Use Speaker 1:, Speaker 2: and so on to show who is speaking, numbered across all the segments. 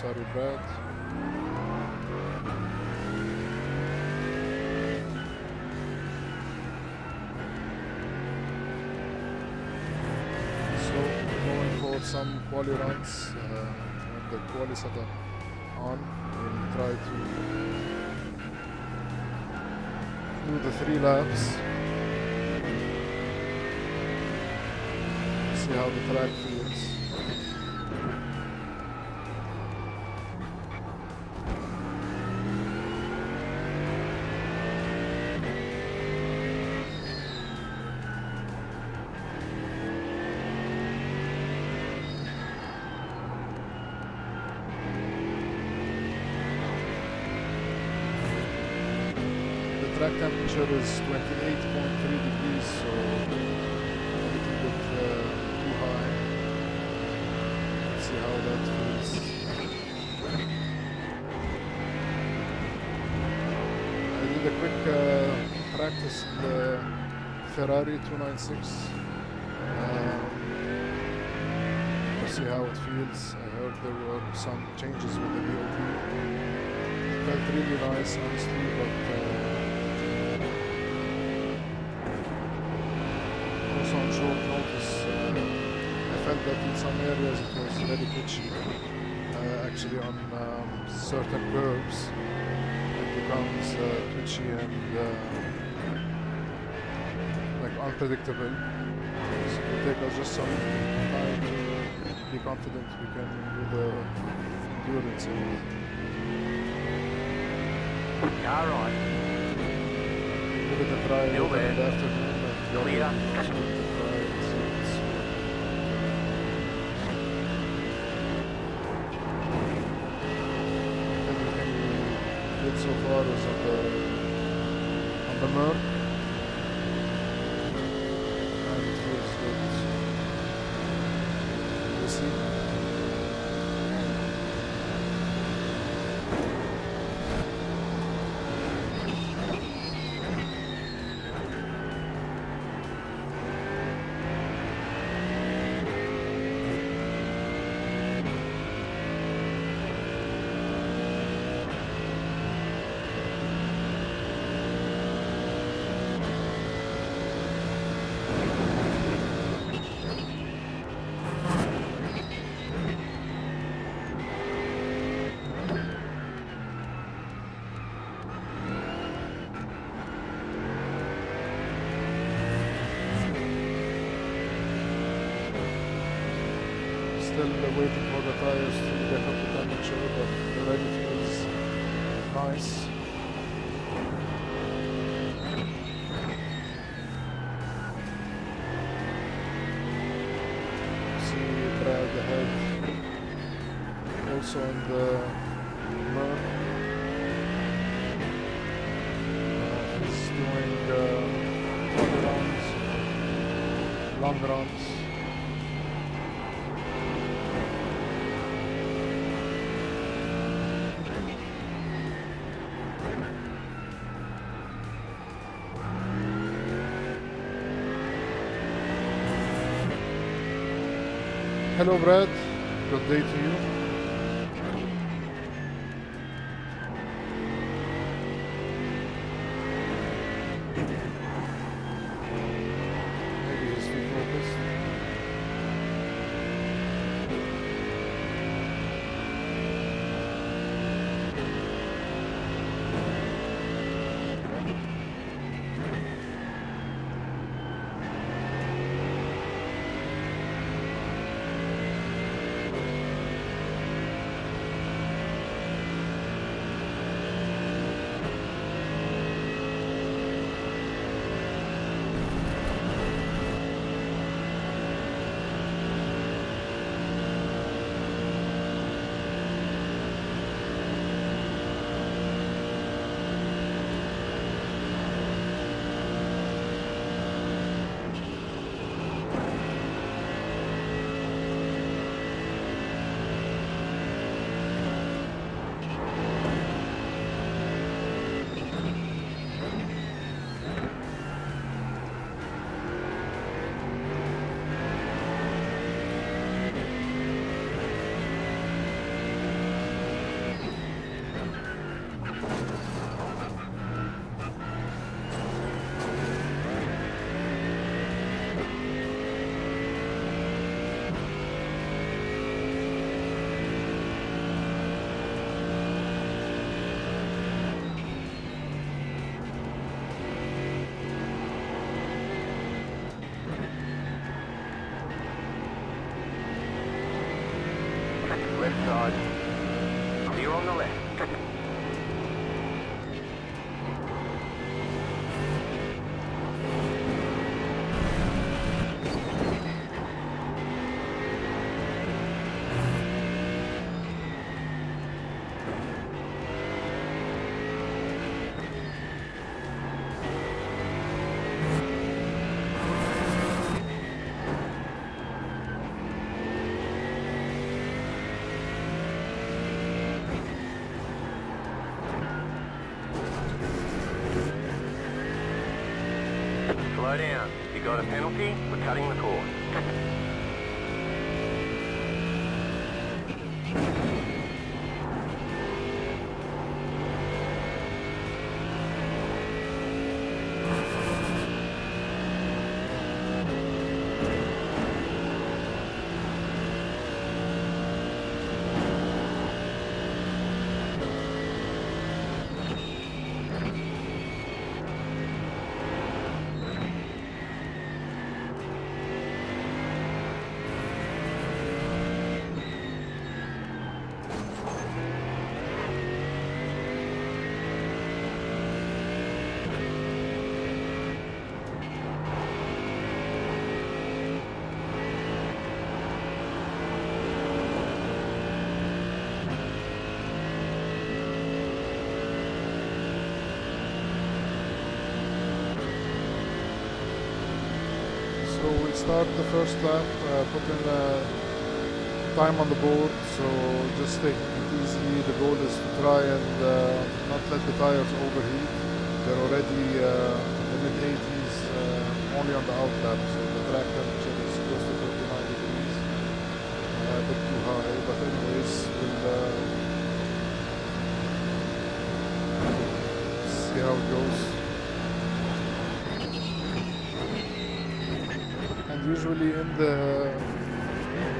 Speaker 1: Sorry, Brad. So we're going for some quali runs. When the quali setup on, we'll try to do the 3 laps. See how the track feels. Track temperature is 28.3 degrees, so a little bit too high. Let's see how that feels. I did a quick practice in the Ferrari 296 to see how it feels. I heard there were some changes with the BOP. It felt really nice, honestly, but on short notice, I felt that in some areas it was very twitchy. Actually, on certain curves, it becomes twitchy and like unpredictable. So it will take us just some time to be confident we can do the endurance in it.
Speaker 2: All right.
Speaker 1: Give it a try in the afternoon.
Speaker 2: Clear.
Speaker 1: So far is on the Merc, and it feels good. We'll see. Still waiting for the tires to get up to temperature, but it already feels nice. See Brad ahead, also in the Merc. He's doing 20 runs, long runs. Hello Brad, good day to you. Maybe he's too focused.
Speaker 2: left side. Clear on the left. Slow down. You got a penalty for cutting the course.
Speaker 1: So we'll start the first lap, put in time on the board, so just take it easy. The goal is to try and not let the tires overheat. They're already in the mid-80s, only on the out lap, so the track temperature is close to 39 degrees. A bit too high, but anyways, we'll see how it goes. Usually in the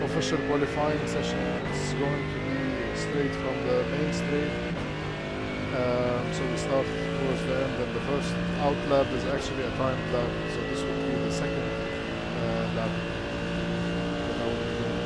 Speaker 1: official qualifying session, it's going to be straight from the main straight. So we start towards the end, and the first out lap is actually a timed lap. So this will be the second lap that I will be doing.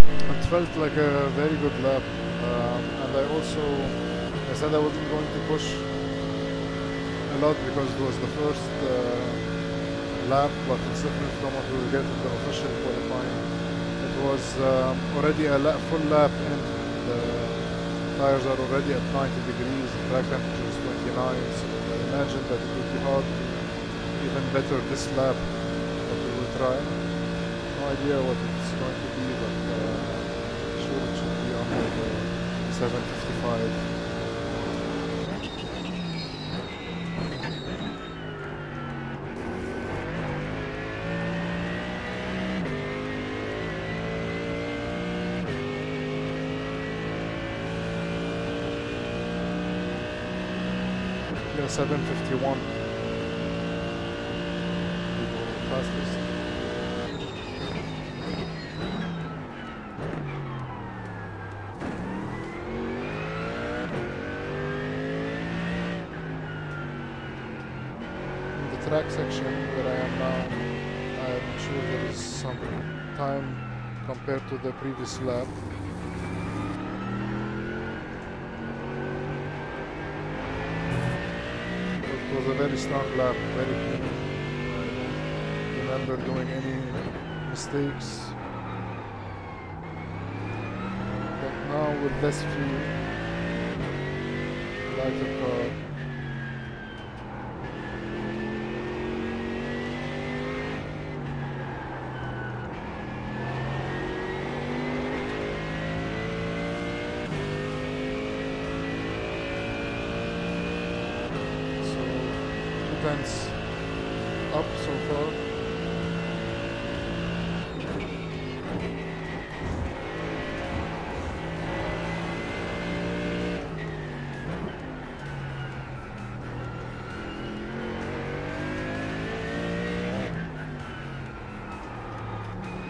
Speaker 1: It felt like a very good lap, and I said I wasn't going to push a lot because it was the first lap, but it's different from what we will get in the official qualifying. It was already a full lap in. The tires are already at 90 degrees, the track temperature is 29, so I imagine that it will be hard to even better this lap, but we will try. No idea what it's going to be, but sure it should be under the 755. Yeah, 751. Fastest. Track section where I am now, I'm sure there is some time compared to the previous lap. It was a very strong lap, very clean. I don't remember doing any mistakes. But now with less fuel, lighter car. Up so far.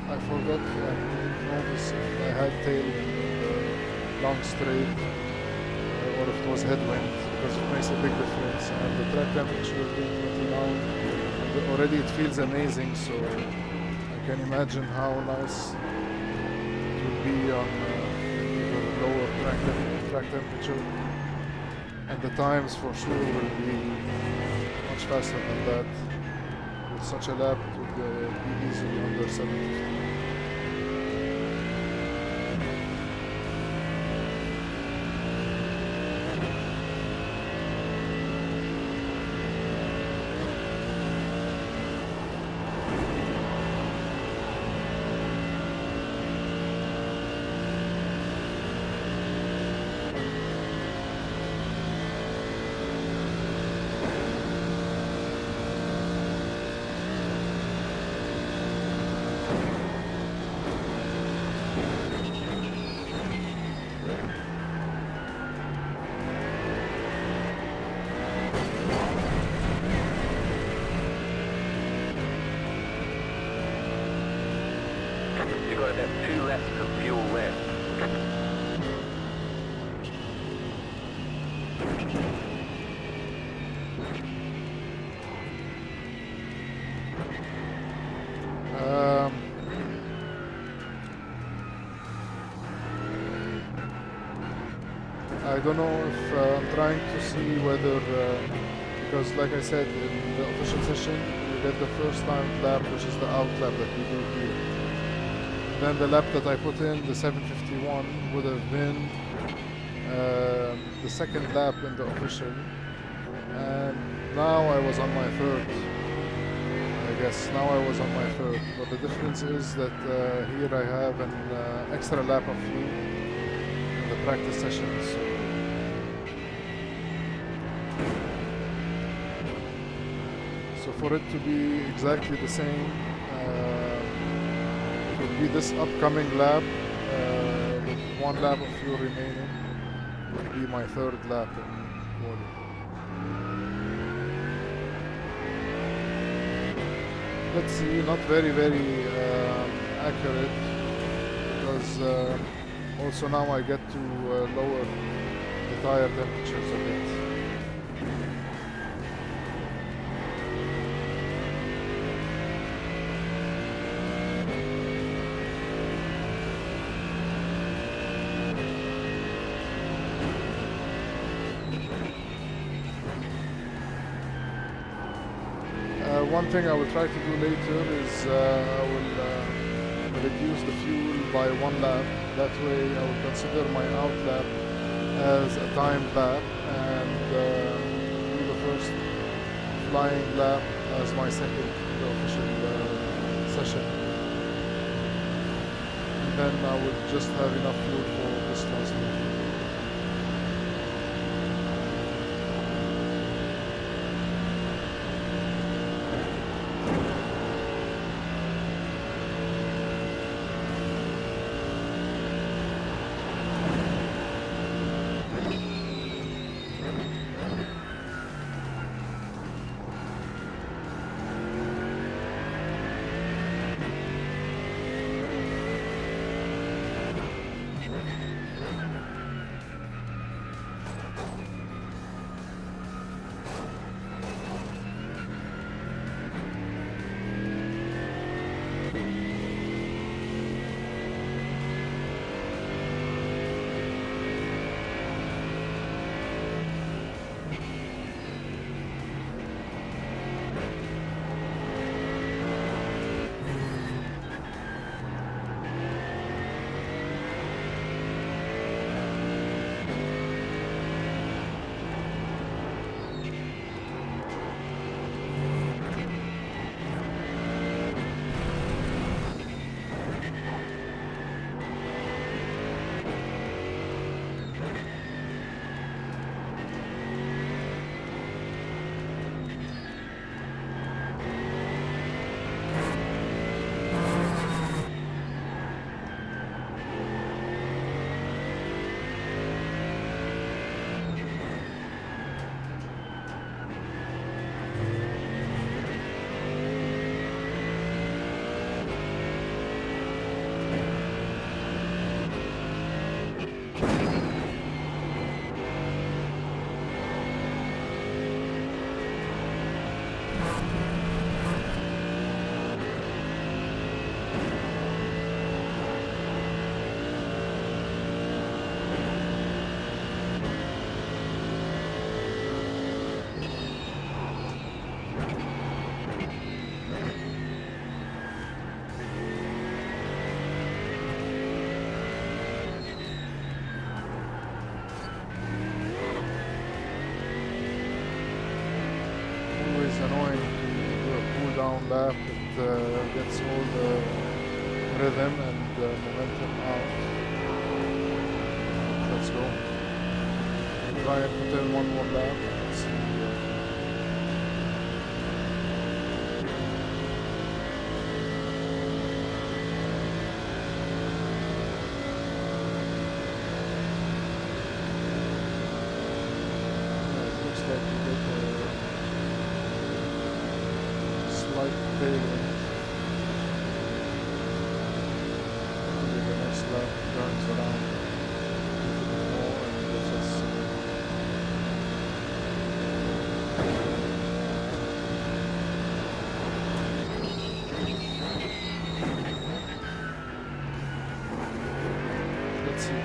Speaker 1: I forgot, I didn't notice if I had tailwind in the long straight or if it was headwind, because it makes a big difference. And the track temperature being 29, and already it feels amazing, so I can imagine how nice it would be on even lower track temperature. And the times for sure will be much faster than that. With such a lap, it would be easily under 750.
Speaker 2: You've got about 2 laps of fuel left.
Speaker 1: I don't know if I'm trying to see whether, because like I said, in the official session, we get the first time lap, which is the out lap that we do here. Then the lap that I put in, the 751, would have been the second lap in the official. And now I was on my third. I guess now I was on my third. But the difference is that here I have an extra lap of fuel in the practice sessions. So for it to be exactly the same, it will be this upcoming lap with 1 lap of fuel remaining. Will be my third lap in quali. Let's see, not very accurate, because also now I get to lower the tire temperatures a bit. one thing I will try to do later is I will reduce the fuel by 1 lap. That way I will consider my out lap as a timed lap and do the first flying lap as my second official session. And then I would just have enough fuel for this transfer. Annoying to do a cool down lap. It gets all the rhythm and momentum out. Let's go. Try and put in one more lap and see. It looks like we get slight tailwind. Maybe the next lap turns around a little bit more and gives us let's see.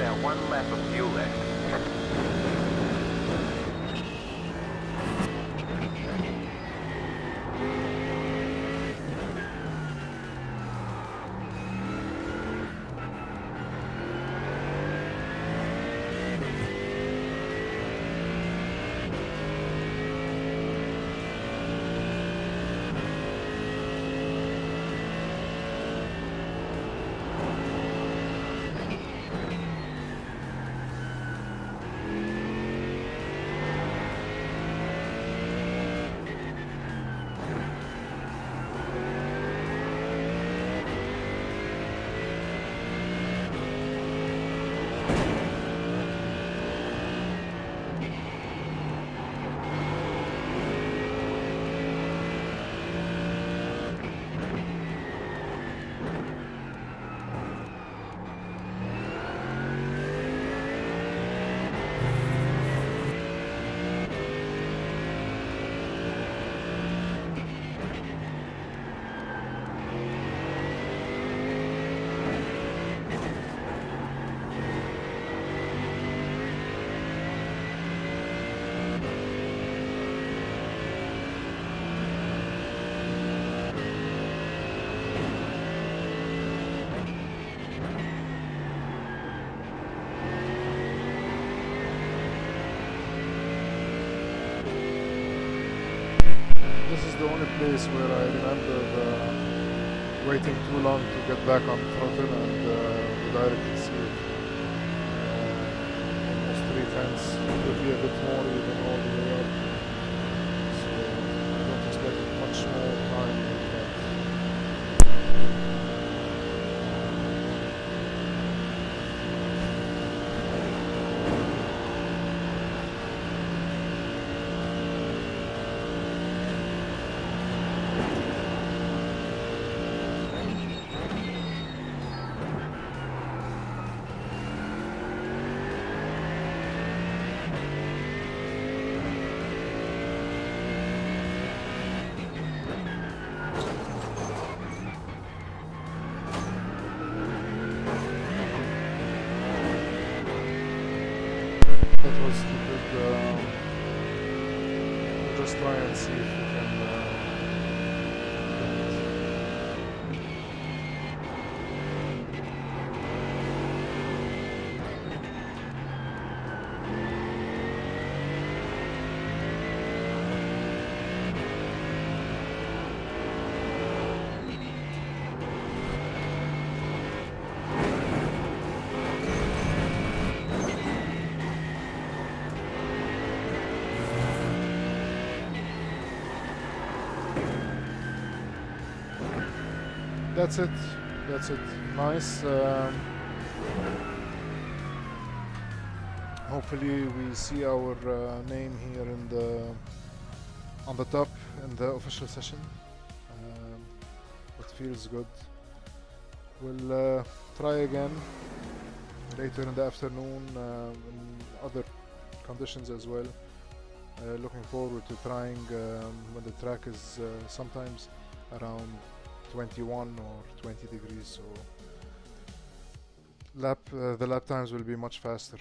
Speaker 2: Now 1 lap of fuel left.
Speaker 1: This is the only place where I remember waiting too long to get back on throttle, and we directly see it. Almost 3/10. It could be a bit more even all the way up. So I don't expect much more time than that. That was stupid. We'll just try and see if we can get it. That's it. That's it. Nice. Hopefully we see our name here in the on the top in the official session. It feels good. We'll try again later in the afternoon in other conditions as well. Looking forward to trying when the track is sometimes around 21 or 20 degrees, so the lap times will be much faster.